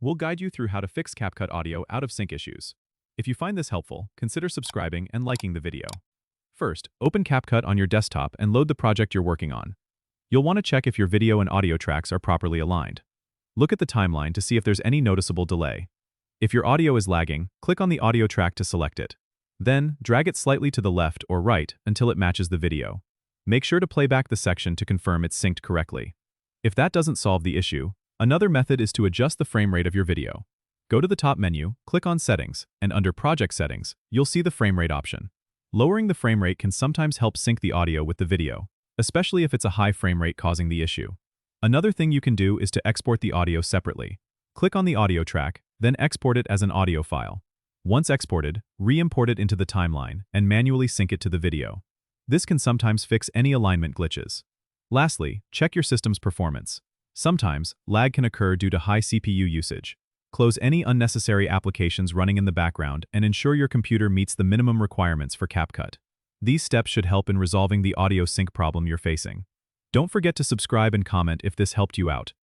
We'll guide you through how to fix CapCut audio out of sync issues. If you find this helpful, consider subscribing and liking the video. First, open CapCut on your desktop and load the project you're working on. You'll want to check if your video and audio tracks are properly aligned. Look at the timeline to see if there's any noticeable delay. If your audio is lagging, click on the audio track to select it. Then, drag it slightly to the left or right until it matches the video. Make sure to play back the section to confirm it's synced correctly. If that doesn't solve the issue, another method is to adjust the frame rate of your video. Go to the top menu, click on Settings, and under Project Settings, you'll see the frame rate option. Lowering the frame rate can sometimes help sync the audio with the video, especially if it's a high frame rate causing the issue. Another thing you can do is to export the audio separately. Click on the audio track, then export it as an audio file. Once exported, re-import it into the timeline and manually sync it to the video. This can sometimes fix any alignment glitches. Lastly, check your system's performance. Sometimes, lag can occur due to high CPU usage. Close any unnecessary applications running in the background and ensure your computer meets the minimum requirements for CapCut. These steps should help in resolving the audio sync problem you're facing. Don't forget to subscribe and comment if this helped you out.